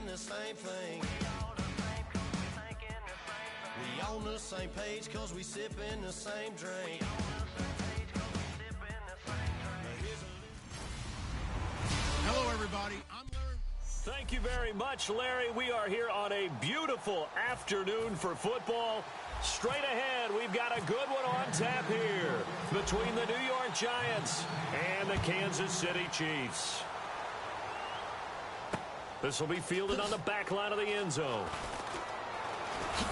the same thing. We on the same page cause we sippin' the same drink. Hello, everybody. I'm Larry. Thank you very much, Larry. We are here on a beautiful afternoon for football. Straight ahead, we've got a good one on tap here between the New York Giants and the Kansas City Chiefs. This will be fielded on the back line of the end zone.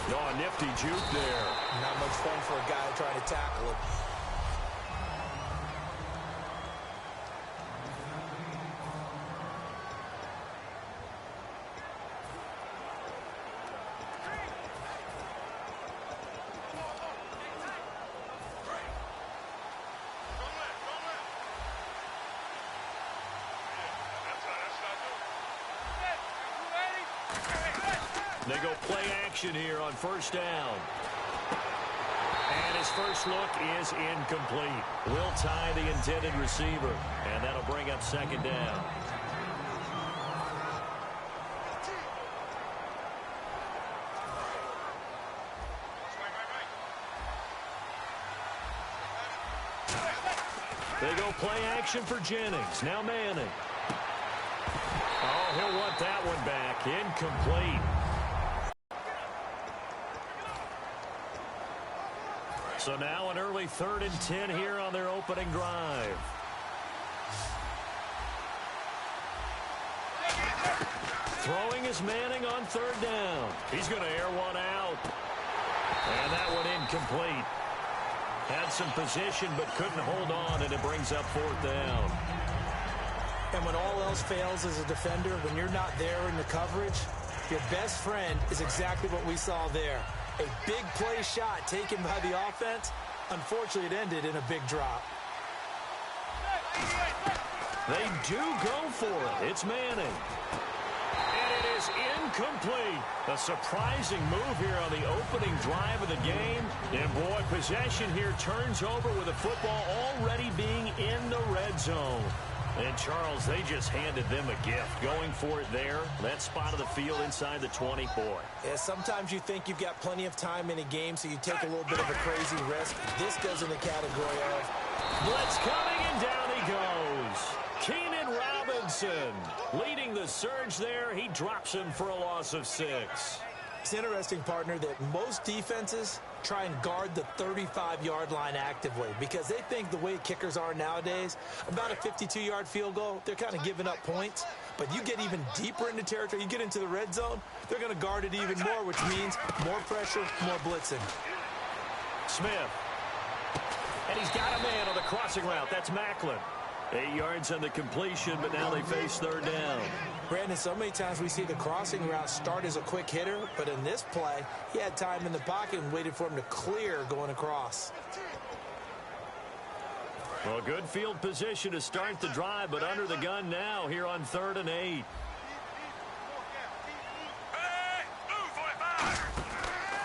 Oh, nifty juke there. Not much fun for a guy trying to tackle him. They go play action here on first down. And his first look is incomplete. Will tie the intended receiver. And that'll bring up second down. They go play action for Jennings. Now Manning. Oh, he'll want that one back. Incomplete. So now an early 3rd and 10 here on their opening drive. Throwing is Manning on 3rd down. He's going to air one out. And that one incomplete. Had some position but couldn't hold on, and it brings up 4th down. And when all else fails as a defender, when you're not there in the coverage, your best friend is exactly what we saw there. A big play shot taken by the offense. Unfortunately, it ended in a big drop. They do go for it. It's Manning. And it is incomplete. A surprising move here on the opening drive of the game. And, boy, possession here turns over with the football already being in the red zone. And, Charles, they just handed them a gift. Going for it there, that spot of the field inside the 20. Boy. Yeah, sometimes you think you've got plenty of time in a game, so you take a little bit of a crazy risk. This goes in the category of blitz coming, and down he goes. Keenan Robinson leading the surge there. He drops him for a loss of 6. It's interesting, partner, that most defenses try and guard the 35-yard line actively because they think the way kickers are nowadays, about a 52-yard field goal, they're kind of giving up points. But you get even deeper into territory, you get into the red zone, they're going to guard it even more, which means more pressure, more blitzing. Smith. And he's got a man on the crossing route. That's Macklin. 8 yards on the completion, but now they face 3rd down. Brandon, so many times we see the crossing route start as a quick hitter, but in this play, he had time in the pocket and waited for him to clear going across. Well, good field position to start the drive, but under the gun now here on 3rd and 8.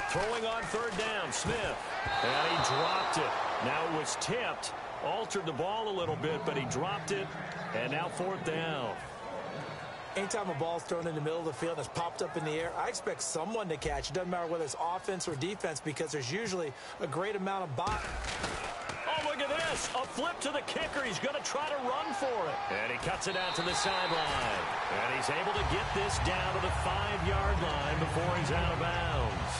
Throwing on 3rd down, Smith. And he dropped it. Now it was tipped. Altered the ball a little bit, but he dropped it. And now 4th down. Anytime a ball's thrown in the middle of the field that's popped up in the air, I expect someone to catch. It doesn't matter whether it's offense or defense because there's usually a great amount of bot. Oh, look at this. A flip to the kicker. He's going to try to run for it. And he cuts it out to the sideline. And he's able to get this down to the 5-yard line before he's out of bounds.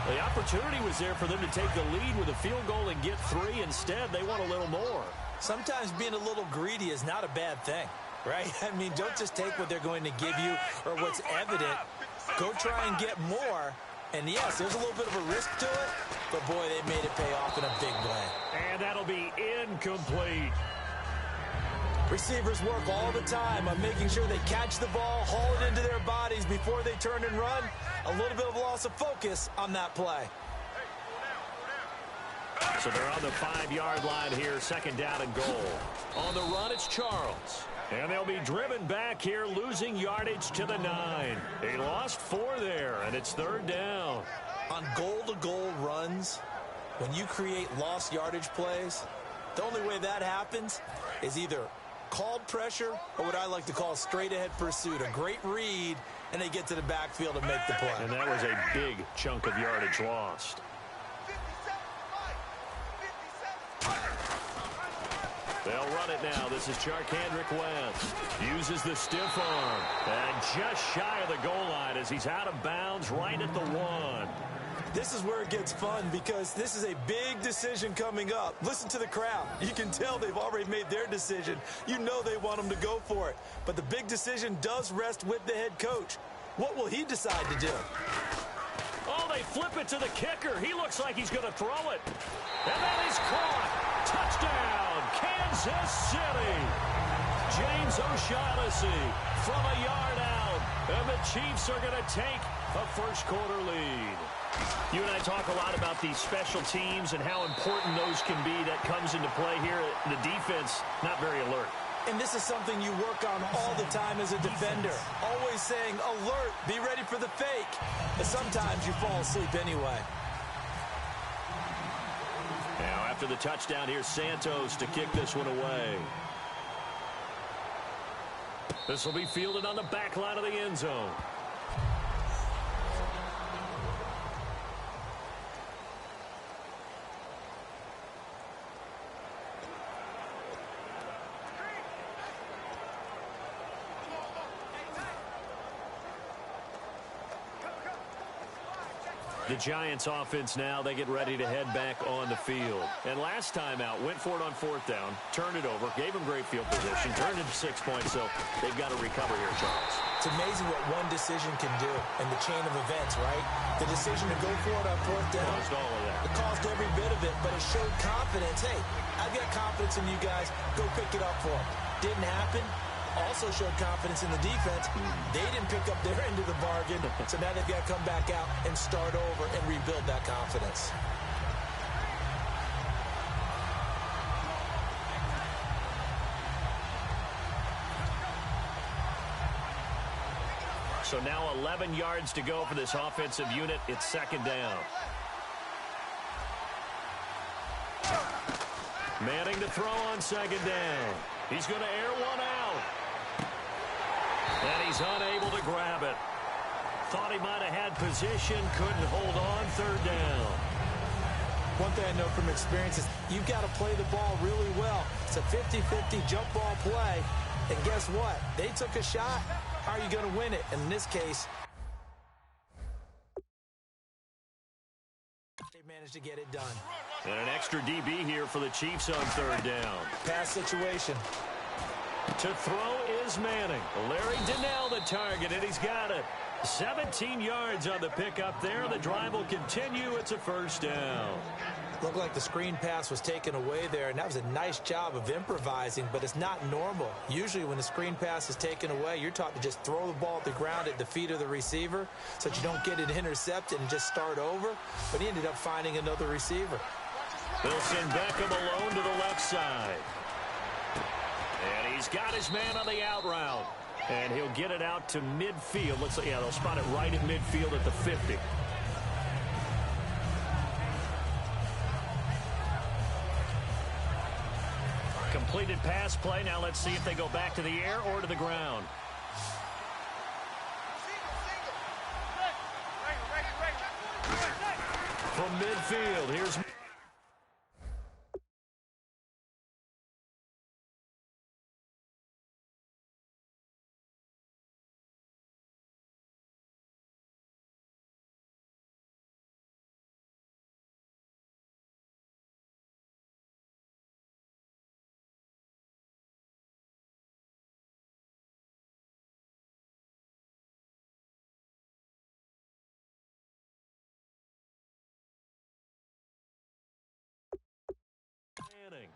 The opportunity was there for them to take the lead with a field goal and get 3. Instead, they want a little more. Sometimes being a little greedy is not a bad thing, right? I mean, don't just take what they're going to give you or what's evident. Go try and get more. And, yes, there's a little bit of a risk to it, but, boy, they made it pay off in a big way. And that'll be incomplete. Receivers work all the time on making sure they catch the ball, haul it into their bodies before they turn and run. A little bit of loss of focus on that play. So they're on the 5-yard line here, 2nd down and goal. On the run, it's Charles. And they'll be driven back here, losing yardage to the 9. They lost 4 there, and it's 3rd down. On goal-to-goal runs, when you create lost yardage plays, the only way that happens is either called pressure or what I like to call straight-ahead pursuit. A great read, and they get to the backfield and make the play. And that was a big chunk of yardage lost. They'll run it now. This is Charkandrick West. Uses the stiff arm. And just shy of the goal line as he's out of bounds right at the 1. This is where it gets fun because this is a big decision coming up. Listen to the crowd. You can tell they've already made their decision. You know they want them to go for it. But the big decision does rest with the head coach. What will he decide to do? Oh, they flip it to the kicker. He looks like he's going to throw it. And that is caught. Touchdown, Kansas City. James O'Shaughnessy from a yard out. And the Chiefs are going to take a first-quarter lead. You and I talk a lot about these special teams and how important those can be. That comes into play here. The defense, not very alert. And this is something you work on all the time as a defender. Always saying, alert, be ready for the fake. But sometimes you fall asleep anyway. Now, after the touchdown, here's Santos to kick this one away. This will be fielded on the back line of the end zone. The Giants offense now, they get ready to head back on the field. And last time out, went for it on 4th down, turned it over, gave them great field position, turned it to 6 points, so they've got to recover here, Charles. It's amazing what one decision can do in the chain of events, right? The decision to go for it on 4th down. Caused all of that. It caused every bit of it, but it showed confidence. Hey, I've got confidence in you guys. Go pick it up for them. Didn't happen. Also showed confidence in the defense. They didn't pick up their end of the bargain, so now they've got to come back out and start over and rebuild that confidence. So now 11 yards to go for this offensive unit. It's 2nd down. Manning to throw on 2nd down. He's going to air one out. And he's unable to grab it. Thought he might have had position, couldn't hold on. 3rd down. One thing I know from experience is you've got to play the ball really well. It's a 50-50 jump ball play. And guess what? They took a shot. How are you going to win it? And in this case, they managed to get it done. And an extra DB here for the Chiefs on 3rd down. Pass situation. To throw is Manning. Larry Donnell the target, and he's got it. 17 yards on the pickup there. The drive will continue. It's a 1st down. Looked like the screen pass was taken away there, and that was a nice job of improvising, but it's not normal. Usually when the screen pass is taken away, you're taught to just throw the ball at the ground at the feet of the receiver so that you don't get it intercepted and just start over, but he ended up finding another receiver. They'll send Beckham alone to the left side. And he's got his man on the out route. And he'll get it out to midfield. Looks like, yeah, they'll spot it right at midfield at the 50. Completed pass play. Now let's see if they go back to the air or to the ground. From midfield, here's... And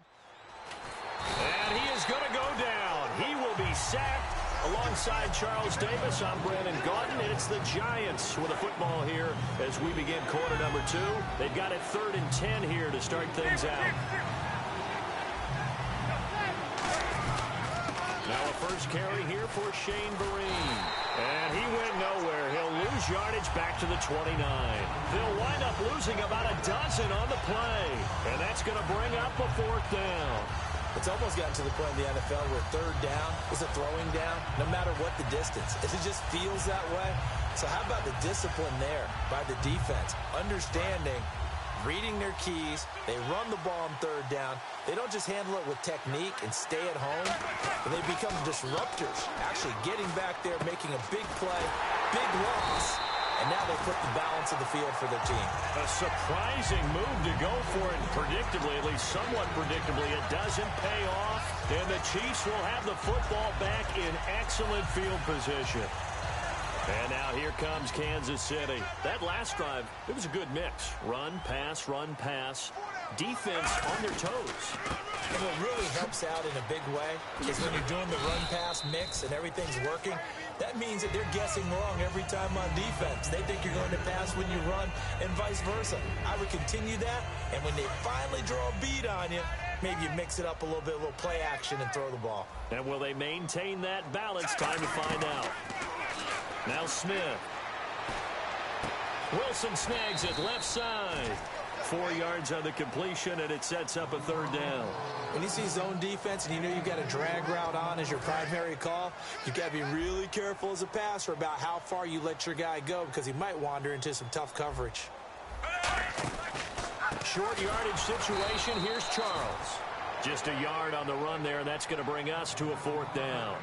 he is going to go down. He will be sacked alongside Charles Davis. I'm Brandon Gaudin, and it's the Giants with a football here as we begin quarter number 2. They've got it 3rd and 10 here to start things out. Now a first carry here for Shane Vereen. And he went nowhere. He'll lose yardage back to the 29. They'll wind up losing about a dozen on the play. And that's going to bring up a 4th down. The It's almost gotten to the point in the NFL where third down is a throwing down, no matter what the distance. It just feels that way. So how about the discipline there by the defense? Understanding, reading their keys. They run the ball on third down. They don't just handle it with technique and stay at home, but they become disruptors, actually getting back there, making a big play, big loss, and now they put the balance of the field for their team. A surprising move to go for it, and predictably, at least somewhat predictably, it doesn't pay off, and the Chiefs will have the football back in excellent field position. And now here comes Kansas City. That last drive, it was a good mix. Run, pass, defense on their toes. And what really helps out in a big way is when you're doing the run-pass mix and everything's working, that means that they're guessing wrong every time on defense. They think you're going to pass when you run and vice versa. I would continue that, and when they finally draw a bead on you, maybe you mix it up a little bit, a little play action and throw the ball. And will they maintain that balance? Time to find out. Now Smith. Wilson snags it left side. 4 yards on the completion, and it sets up a third down. When you see zone defense and you know you've got a drag route on as your primary call, you've got to be really careful as a passer about how far you let your guy go because he might wander into some tough coverage. Short yardage situation. Here's Charles. Just a yard on the run there, and that's going to bring us to a fourth down.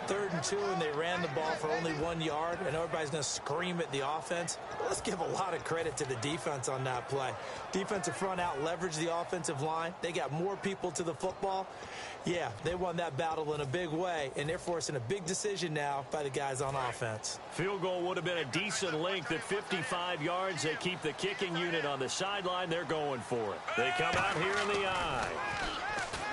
3rd and 2, and they ran the ball for only 1 yard, and everybody's going to scream at the offense. Let's give a lot of credit to the defense on that play. Defensive front out leveraged the offensive line. They got more people to the football. Yeah, they won that battle in a big way, and they're forcing a big decision now by the guys on offense. Field goal would have been a decent length at 55 yards. They keep the kicking unit on the sideline. They're going for it. They come out here in the eye.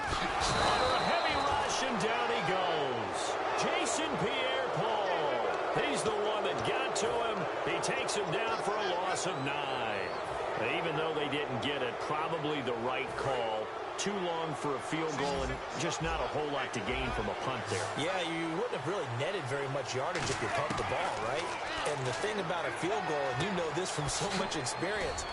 Under a heavy rush, and down he goes. Jason Pierre-Paul. He's the one that got to him. He takes him down for a loss of 9. Even though they didn't get it, probably the right call. Too long for a field goal and just not a whole lot to gain from a punt there. Yeah, you wouldn't have really netted very much yardage if you pumped the ball, right? And the thing about a field goal, and you know this from so much experience,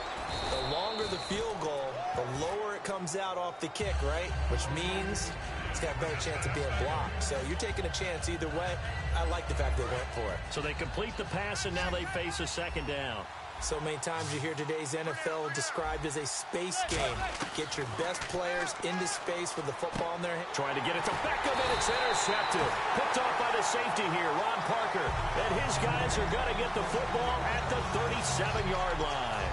the longer the field goal, the lower it comes out off the kick, right? Which means it's got a better chance of being blocked. So you're taking a chance either way. I like the fact they went for it. So they complete the pass, and now they face a second down. So many times you hear today's NFL described as a space game. Get your best players into space with the football in their hand. Trying to get it to Beckham, and it's intercepted. Picked off by the safety here, Ron Parker. And his guys are going to get the football at the 37-yard line.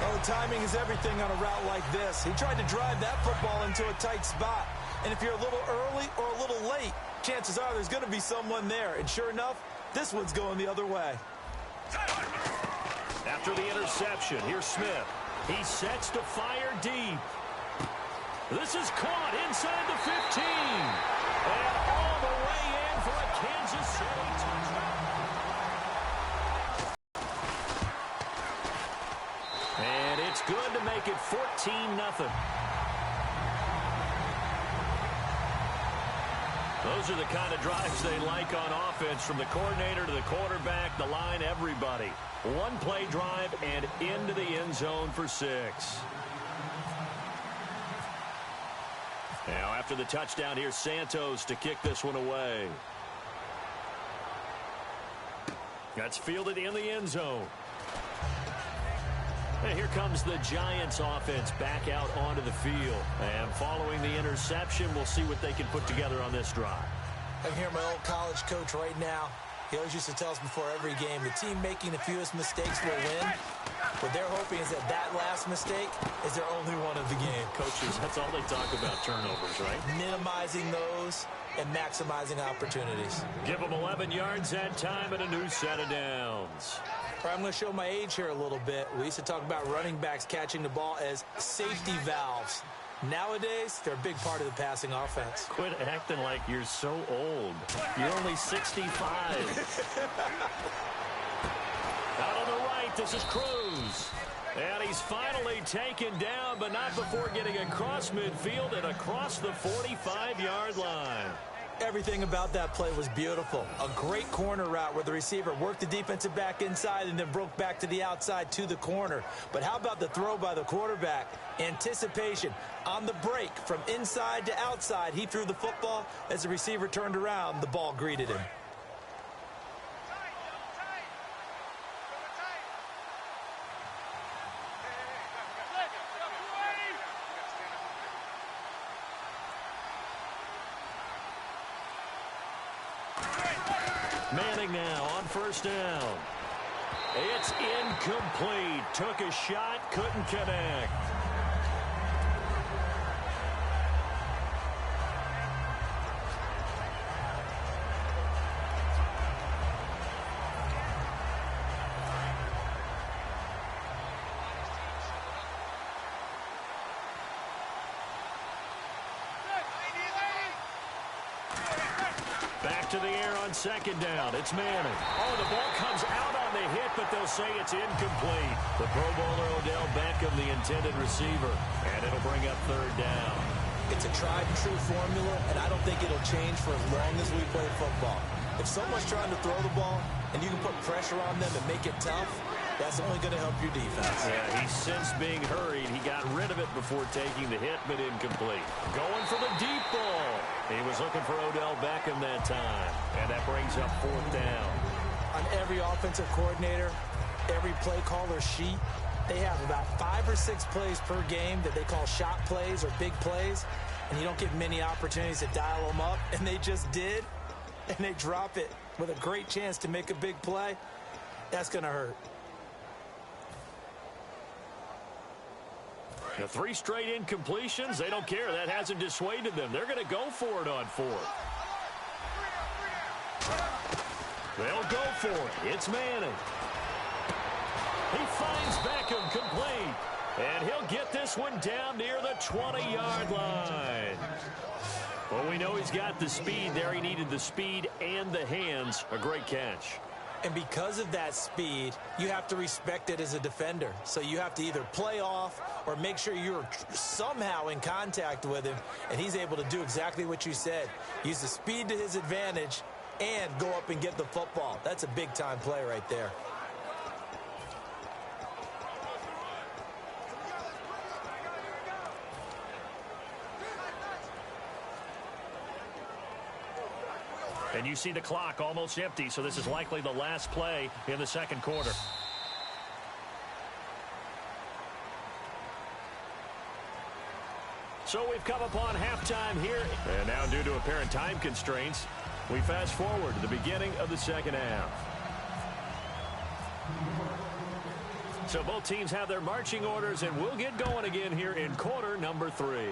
Oh, timing is everything on a route like this. He tried to drive that football into a tight spot. And if you're a little early or a little late, chances are there's going to be someone there. And sure enough, this one's going the other way. After the interception, here's Smith. He sets to fire deep. This is caught inside the 15. And all the way in for a Kansas City touchdown. And it's good to make it 14-0. Those are the kind of drives they like on offense, from the coordinator to the quarterback, the line, everybody. One play drive and into the end zone for 6. Now after the touchdown, here's Santos to kick this one away. That's fielded in the end zone. And here comes the Giants offense back out onto the field. And following the interception, we'll see what they can put together on this drive. I'm here, my old college coach right now. He always used to tell us before every game, the team making the fewest mistakes will win. What they're hoping is that last mistake is their only one of the game. Coaches, that's all they talk about, turnovers, right? Minimizing those and maximizing opportunities. Give them 11 yards that time and a new set of downs. All right, I'm going to show my age here a little bit. We used to talk about running backs catching the ball as safety valves. Nowadays, they're a big part of the passing offense. Quit acting like you're so old. You're only 65. Out on the right, this is Cruz. And he's finally taken down, but not before getting across midfield and across the 45-yard line. Everything about that play was beautiful. A great corner route where the receiver worked the defensive back inside and then broke back to the outside to the corner. But how about the throw by the quarterback? Anticipation on the break from inside to outside. He threw the football. As the receiver turned around, the ball greeted him. Manning now on first down. It's incomplete. Took a shot, couldn't connect. Back to the air on second down. It's Manning. Oh, the ball comes out on the hit, but they'll say it's incomplete. The Pro Bowler Odell Beckham, the intended receiver, and it'll bring up third down. It's a tried-and-true formula, and I don't think it'll change for as long as we play football. If someone's trying to throw the ball and you can put pressure on them and make it tough, that's only going to help your defense. Yeah, he's since being hurried. He got rid of it before taking the hit, but incomplete. Going for the deep ball. He was looking for Odell Beckham that time, and that brings up fourth down. On every offensive coordinator, every play caller sheet, they have about 5 or 6 plays per game that they call shot plays or big plays, and you don't get many opportunities to dial them up, and they just did, and they drop it with a great chance to make a big play. That's going to hurt. The 3 straight incompletions, they don't care. That hasn't dissuaded them. They're going to go for it on fourth. They'll go for it. It's Manning. He finds Beckham complete. And he'll get this one down near the 20-yard line. Well, we know he's got the speed there. He needed the speed and the hands. A great catch. And because of that speed, you have to respect it as a defender. So you have to either play off or make sure you're somehow in contact with him, and he's able to do exactly what you said. Use the speed to his advantage and go up and get the football. That's a big-time play right there. And you see the clock almost empty, so this is likely the last play in the second quarter. So we've come upon halftime here. And now due to apparent time constraints, we fast forward to the beginning of the second half. So both teams have their marching orders, and we'll get going again here in quarter number 3.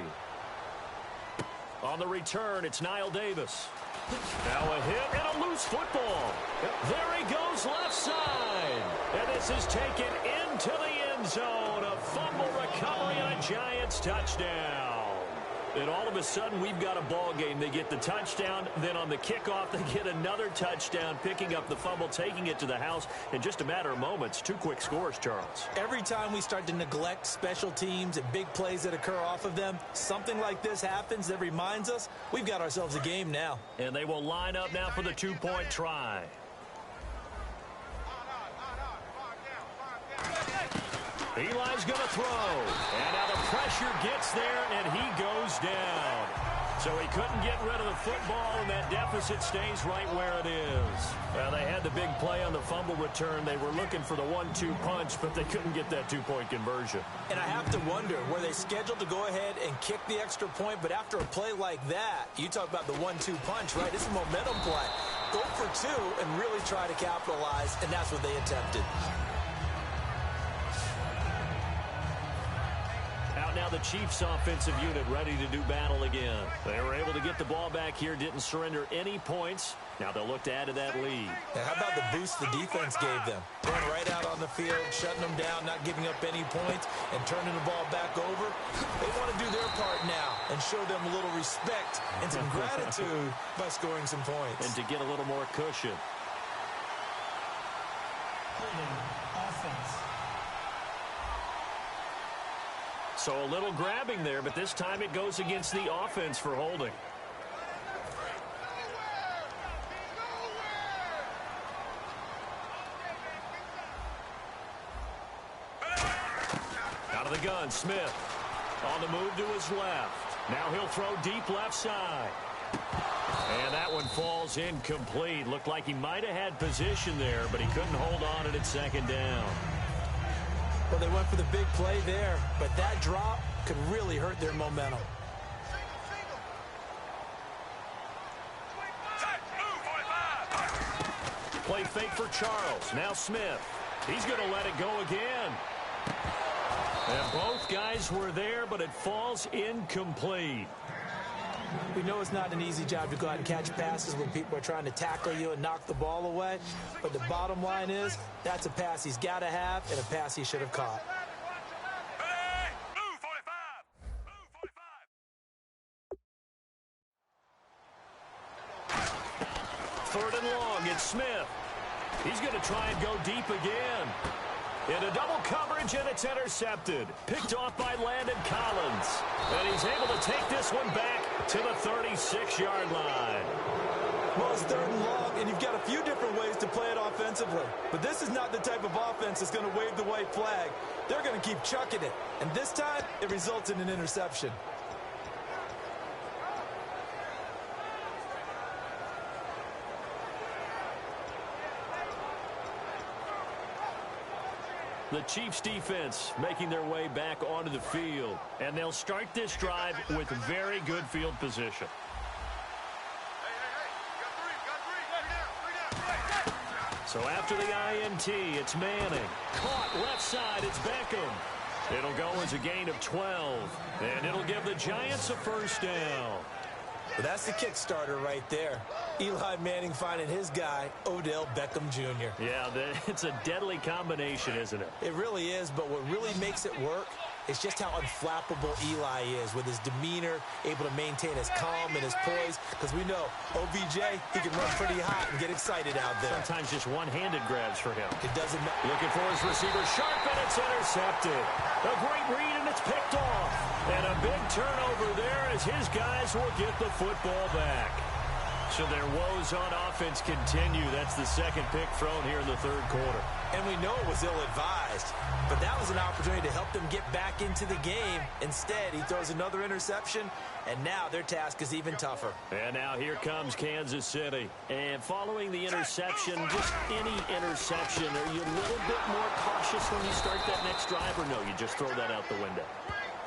On the return, it's Niall Davis. Now a hit and a loose football. There he goes left side. And this is taken into the end zone. A fumble recovery and a Giants touchdown. And all of a sudden, we've got a ball game. They get the touchdown. Then on the kickoff, they get another touchdown, picking up the fumble, taking it to the house in just a matter of moments. 2 quick scores, Charles. Every time we start to neglect special teams and big plays that occur off of them, something like this happens that reminds us we've got ourselves a game now. And they will line up now for the 2-point try. Eli's going to throw. And now the pressure gets there, and he goes down. So he couldn't get rid of the football, and that deficit stays right where it is. Well, they had the big play on the fumble return. They were looking for the 1-2 punch, but they couldn't get that 2-point conversion. And I have to wonder, were they scheduled to go ahead and kick the extra point? But after a play like that, you talk about the 1-2 punch, right? It's a momentum play. Go for 2 and really try to capitalize, and that's what they attempted. Now the Chiefs offensive unit ready to do battle again. They were able to get the ball back here, didn't surrender any points. Now they'll look to add to that lead. Now how about the boost the defense gave them? Going right out on the field, shutting them down, not giving up any points, and turning the ball back over. They want to do their part now and show them a little respect and some gratitude by scoring some points. And to get a little more cushion. Offense. So a little grabbing there, but this time it goes against the offense for holding. Out of the gun, Smith. On the move to his left. Now he'll throw deep left side. And that one falls incomplete. Looked like he might have had position there, but he couldn't hold on at second down. Well, they went for the big play there, but that drop could really hurt their momentum. Play fake for Charles. Now Smith. He's going to let it go again. And both guys were there, but it falls incomplete. We know it's not an easy job to go out and catch passes when people are trying to tackle you and knock the ball away. But the bottom line is, that's a pass he's got to have and a pass he should have caught. Third and long, it's Smith. He's going to try and go deep again. Into double coverage, and it's intercepted. Picked off by Landon Collins. And he's able to take this one back to the 36-yard line. Well, it's third and long, and you've got a few different ways to play it offensively. But this is not the type of offense that's going to wave the white flag. They're going to keep chucking it. And this time, it results in an interception. The Chiefs defense making their way back onto the field. And they'll start this drive with very good field position. So after the INT, it's Manning. Caught left side, it's Beckham. It'll go as a gain of 12. And it'll give the Giants a first down. Well, that's the kickstarter right there. Eli Manning finding his guy, Odell Beckham Jr. Yeah, it's a deadly combination, isn't it? It really is, but what really makes it work is just how unflappable Eli is with his demeanor, able to maintain his calm and his poise, because we know OBJ, he can run pretty hot and get excited out there. Sometimes just one-handed grabs for him. It doesn't matter. Looking for his receiver, sharp, and it's intercepted. A great read, and it's picked off. And a big turnover there as his guys will get the football back. So their woes on offense continue. That's the second pick thrown here in the third quarter. And we know it was ill-advised, but that was an opportunity to help them get back into the game. Instead, he throws another interception, and now their task is even tougher. And now here comes Kansas City. And following the interception, just any interception, are you a little bit more cautious when you start that next drive, or no, you just throw that out the window?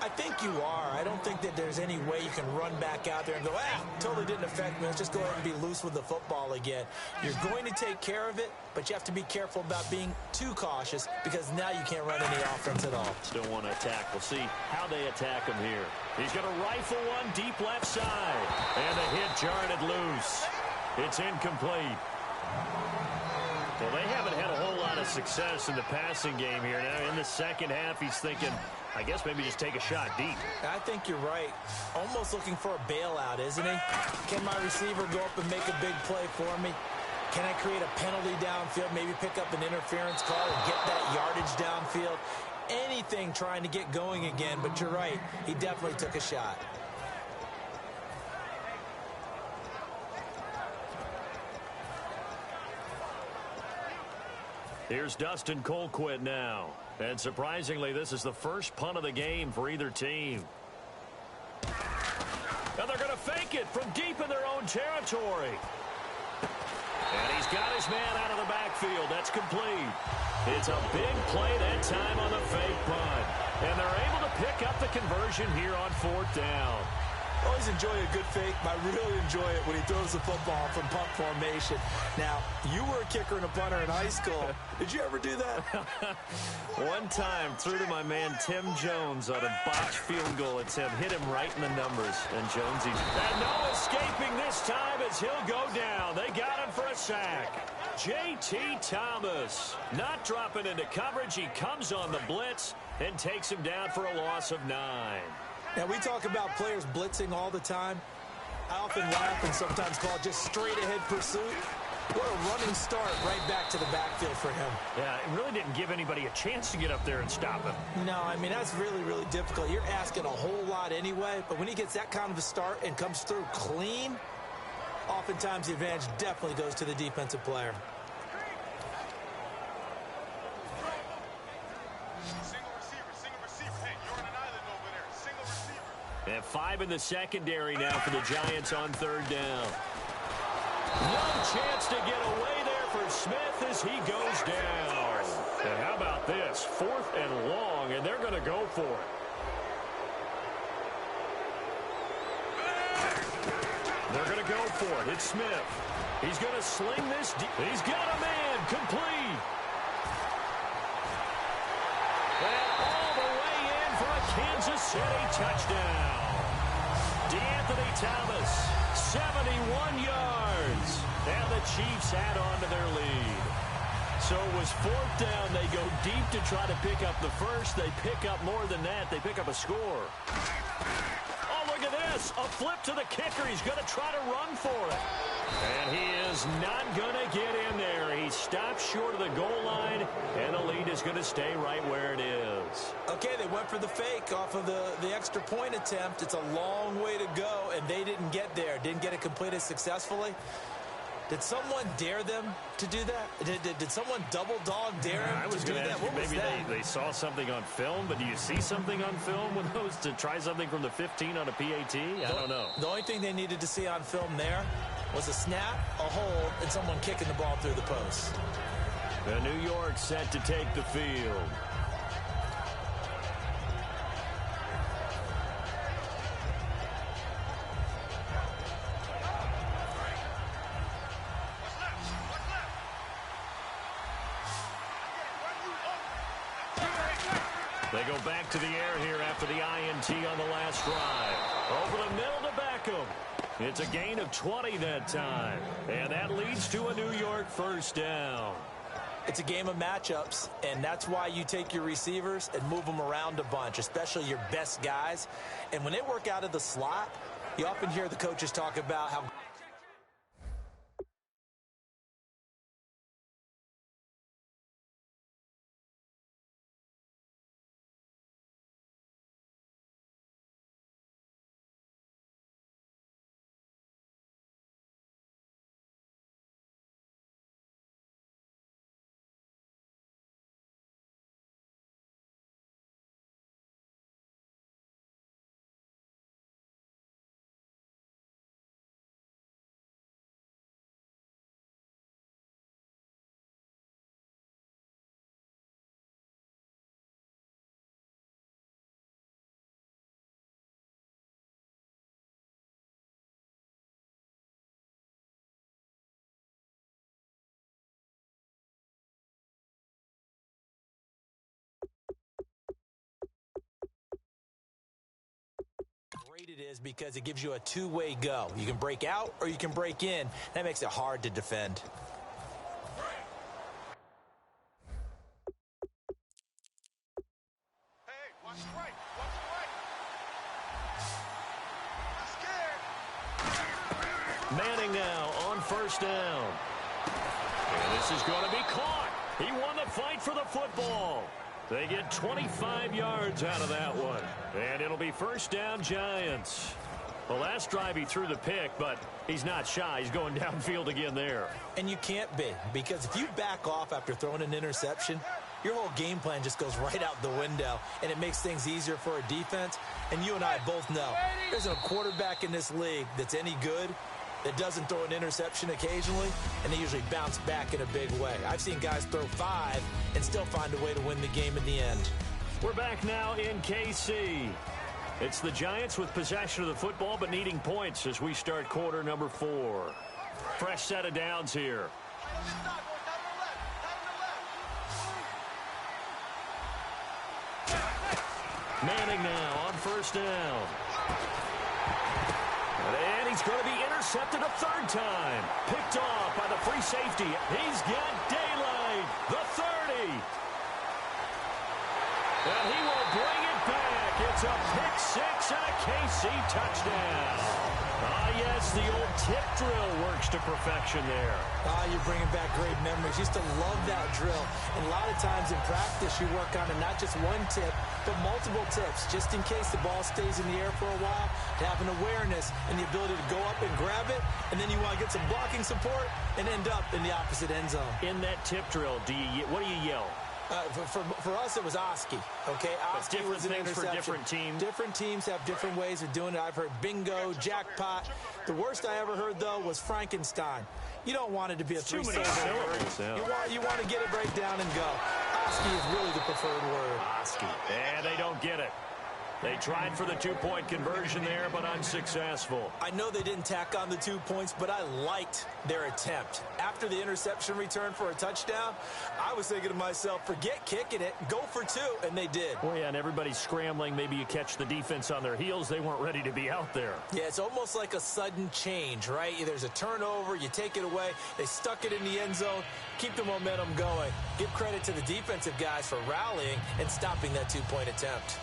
I think you are. I don't think that there's any way you can run back out there and go, totally didn't affect me. Let's just go ahead and be loose with the football again. You're going to take care of it, but you have to be careful about being too cautious because now you can't run any offense at all. Still want to attack. We'll see how they attack him here. He's going to rifle one deep left side. And the hit jarred it loose. It's incomplete. Well, they haven't had a whole lot of success in the passing game here. Now, in the second half, he's thinking, I guess maybe just take a shot deep. I think you're right. Almost looking for a bailout, isn't he? Can my receiver go up and make a big play for me? Can I create a penalty downfield, maybe pick up an interference call and get that yardage downfield? Anything trying to get going again, but you're right. He definitely took a shot. Here's Dustin Colquitt now. And surprisingly, this is the first punt of the game for either team. And they're going to fake it from deep in their own territory. And he's got his man out of the backfield. That's complete. It's a big play that time on the fake punt. And they're able to pick up the conversion here on fourth down. Always enjoy a good fake, but I really enjoy it when he throws the football from punt formation. Now, you were a kicker and a punter in high school. Did you ever do that? One time, threw to my man Tim Jones on a botched field goal attempt. Hit him right in the numbers. And Jonesy. And no escaping this time as he'll go down. They got him for a sack. J.T. Thomas not dropping into coverage. He comes on the blitz and takes him down for a loss of 9. Now, we talk about players blitzing all the time. I often laugh and sometimes call it just straight-ahead pursuit. What a running start right back to the backfield for him. Yeah, it really didn't give anybody a chance to get up there and stop him. No, I mean, that's really, really difficult. You're asking a whole lot anyway, but when he gets that kind of a start and comes through clean, oftentimes the advantage definitely goes to the defensive player. Single receiver, hey. And 5 in the secondary now for the Giants on 3rd down. No chance to get away there for Smith as he goes down. And how about this? 4th and long, and they're going to go for it. They're going to go for it. It's Smith. He's going to sling this. He's got a man. Complete. And all the way in for a Kansas City touchdown. DeAnthony Thomas, 71 yards. And the Chiefs add on to their lead. So it was 4th down. They go deep to try to pick up the first. They pick up more than that. They pick up a score. Look at this. A flip to the kicker. He's going to try to run for it. And he is not going to get in there. He stops short of the goal line, and the lead is going to stay right where it is. Okay, they went for the fake off of the extra point attempt. It's a long way to go, and they didn't get there. Didn't get it completed successfully. Did someone dare them to do that? Did someone double dog dare them to do that? What was that? Maybe they saw something on film, but do you see something on film with those to try something from the 15 on a PAT? I don't know. The only thing they needed to see on film there was a snap, a hold, and someone kicking the ball through the post. The New York set to take the field. They go back to the air here after the INT on the last drive. Over the middle to Beckham. It's a gain of 20 that time. And that leads to a New York 1st down. It's a game of matchups, and that's why you take your receivers and move them around a bunch, especially your best guys. And when they work out of the slot, you often hear the coaches talk about how great it is because it gives you a two-way go. You can break out or you can break in. That makes it hard to defend. Hey, watch the right. Watch the right. I'm scared. Manning now on 1st down. And this is going to be caught. He won the fight for the football. They get 25 yards out of that one. And it'll be 1st down Giants. The last drive he threw the pick, but he's not shy. He's going downfield again there. And you can't be, because if you back off after throwing an interception, your whole game plan just goes right out the window, and it makes things easier for a defense. And you and I both know there's a quarterback in this league that's any good that doesn't throw an interception occasionally, and they usually bounce back in a big way. I've seen guys throw 5 and still find a way to win the game in the end. We're back now in KC. It's the Giants with possession of the football but needing points as we start quarter number 4. Fresh set of downs here. Manning now on 1st down. And he's going to be intercepted a 3rd time. Picked off by the free safety. He's got daylight. The 30. And he will bring it back. It's a pick 6 and a KC touchdown. Ah, yes, the old tip drill works to perfection there. Ah, you're bringing back great memories. Used to love that drill. And a lot of times in practice, you work on it, not just one tip, but multiple tips, just in case the ball stays in the air for a while, to have an awareness and the ability to go up and grab it, and then you want to get some blocking support and end up in the opposite end zone. In that tip drill, what do you yell? For us, it was Oski. Okay, Oski was an things for interception. different teams. Different teams have different ways of doing it. I've heard bingo, jackpot. The worst I ever heard, though, was Frankenstein. You don't want it to be a three-syllable word. Yeah. You want to get it right down and go. Oski is really the preferred word. Oski. And they don't get it. They tried for the two-point conversion there, but unsuccessful. I know they didn't tack on the 2 points, but I liked their attempt. After the interception return for a touchdown, I was thinking to myself, forget kicking it, go for 2, and they did. Oh, yeah, and everybody's scrambling. Maybe you catch the defense on their heels. They weren't ready to be out there. Yeah, it's almost like a sudden change, right? There's a turnover, you take it away, they stuck it in the end zone, keep the momentum going. Give credit to the defensive guys for rallying and stopping that 2-point attempt.